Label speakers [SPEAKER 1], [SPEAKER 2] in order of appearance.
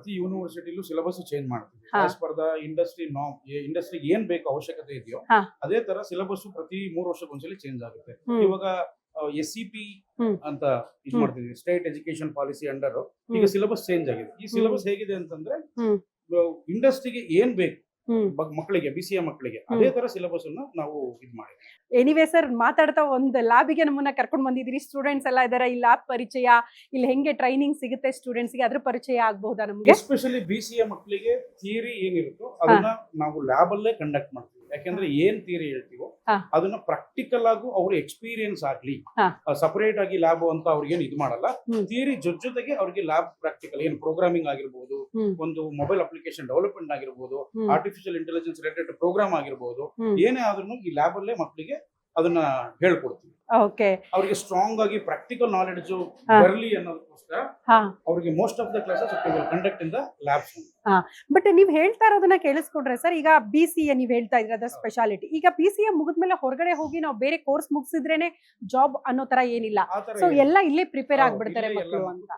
[SPEAKER 1] ಪ್ರತಿ ಯೂನಿವರ್ಸಿಟಿಲೂ syllabus change ಮಾಡ್ತೀವಿ
[SPEAKER 2] ಹಾ.
[SPEAKER 1] As per the industry norm. ಇಂಡಸ್ಟ್ರಿಗೆ ಏನ್ ಬೇಕು ಅವಶ್ಯಕತೆ ಇದೆಯೋ
[SPEAKER 2] ಹಾ.
[SPEAKER 1] ಅದೇ ತರ ಸಿಲೆಬಸ್ ಪ್ರತಿ 3 ವರ್ಷಕ್ಕೊಂದ್ಸಲಿ ಚೇಂಜ್ ಆಗುತ್ತೆ. ಇವಾಗ SCP ಅಂತ ಇದು ಮಾಡ್ತಿದ್ವಿ, ಸ್ಟೇಟ್ ಎಜುಕೇಶನ್ ಪಾಲಿಸಿ ಅಂಡರ್. ಈಗ ಸಿಲೆಬಸ್ ಚೇಂಜ್ ಆಗಿದೆ. ಈ ಸಿಲೆಬಸ್ ಹೇಗಿದೆ ಅಂತಂದ್ರೆ ಇಂಡಸ್ಟ್ರಿಗೆ ಏನ್ ಬೇಕು ಮಕ್ಕಳಿಗೆ, BCA ಮಕ್ಕಳಿಗೆ ಅದೇ ತರ ಸಿಲೆಬಸ್ ಅನ್ನ ನಾವು ಇದು ಮಾಡಿದ್ವಿ.
[SPEAKER 2] ಎನಿವೇ ಸರ್, ಮಾತಾಡ್ತಾ ಒಂದು ಲ್ಯಾಬಿಗೆ ನಮ್ಮನ್ನ ಕರ್ಕೊಂಡು ಬಂದಿದ್ದೀರಿ. ಸ್ಟೂಡೆಂಟ್ಸ್ ಎಲ್ಲ ಇದಾರೆ, ಈ ಲ್ಯಾಬ್ ಪರಿಚಯ, ಇಲ್ಲಿ ಹೆಂಗೆ ಟ್ರೈನಿಂಗ್ ಸಿಗುತ್ತೆ ಸ್ಟೂಡೆಂಟ್ಸ್ಗೆ ಅದ್ರ ಪರಿಚಯ ಆಗ್ಬಹುದಾ ನಮ್ಗೆ?
[SPEAKER 1] ಎಸ್ಪೆಷಲಿ BCA ಮಕ್ಕಳಿಗೆ ಥಿಯರಿ ಏನಿರುತ್ತೋ ಅದನ್ನ ನಾವು ಲ್ಯಾಬ್ ಅಲ್ಲೇ ಕಂಡಕ್ಟ್ ಮಾಡ್ತೀವಿ. ಯಾಕಂದ್ರೆ ಏನ್ ಥಿಯರಿ ಹೇಳ್ತೀವೋ ಅದನ್ನ ಪ್ರಾಕ್ಟಿಕಲ್ ಆಗು ಅವ್ರ ಎಕ್ಸ್ಪೀರಿಯನ್ಸ್ ಆಗ್ಲಿ. ಸಪರೇಟ್ ಆಗಿ ಲ್ಯಾಬ್ ಅಂತ ಅವ್ರಿಗೆ ಇದು ಮಾಡಲ್ಲ. ಥಿಯರಿ ಜೊತೆಗೆ ಅವ್ರಿಗೆ ಲ್ಯಾಬ್ ಪ್ರಾಕ್ಟಿಕಲ್ ಏನ್ ಪ್ರೋಗ್ರಾಮಿಂಗ್ ಆಗಿರ್ಬೋದು, ಒಂದು ಮೊಬೈಲ್ ಅಪ್ಲಿಕೇಶನ್ ಡೆವಲಪ್ಮೆಂಟ್ ಆಗಿರ್ಬೋದು, ಆರ್ಟಿಫಿಷಿಯಲ್ ಇಂಟೆಲಿಜೆನ್ಸ್ ರಿಲೇಟೆಡ್ ಪ್ರೋಗ್ರಾಮ್ ಆಗಿರ್ಬೋದು, ಏನೇ ಆದ್ರೂ ಈ ಲ್ಯಾಬ್ ಅಲ್ಲೇ ಮಕ್ಕಳಿಗೆ ಅದನ್ನ ಹೇಳ್ಕೊಡ್ತೀವಿ. ಅವ್ರಿಗೆ ಸ್ಟ್ರಾಂಗ್ ಆಗಿ ಪ್ರಾಕ್ಟಿಕಲ್ ನಾಲೆಡ್ಜ್ ಬರಲಿ ಅನ್ನೋದಕ್ಕೋಸ್ಕರ ಅವ್ರಿಗೆ most of the classes conduct in the labs.
[SPEAKER 2] But ನೀವ್ ಹೇಳ್ತಾ ಇರೋದನ್ನ ಕೇಳಿಸ್ಕೊಂಡ್ರೆ ಸರ್, ಈಗ BCA ನೀವ್ ಹೇಳ್ತಾ ಇದ್ರ ಅದ್ರ ಸ್ಪೆಷಾಲಿಟಿ. ಈಗ BCA ಮುಗಿದ್ಮೇಲೆ ಹೊರಗಡೆ ಹೋಗಿ ನಾವು ಬೇರೆ ಕೋರ್ಸ್ ಮುಗಿಸಿದ್ರೇನೆ ಜಾಬ್ ಅನ್ನೋ ತರ ಏನಿಲ್ಲ. ಸೊ ಎಲ್ಲ ಇಲ್ಲೇ ಪ್ರಿಪೇರ್ ಆಗ್ಬಿಡ್ತಾರೆ ಮಕ್ಕಳು ಅಂತ.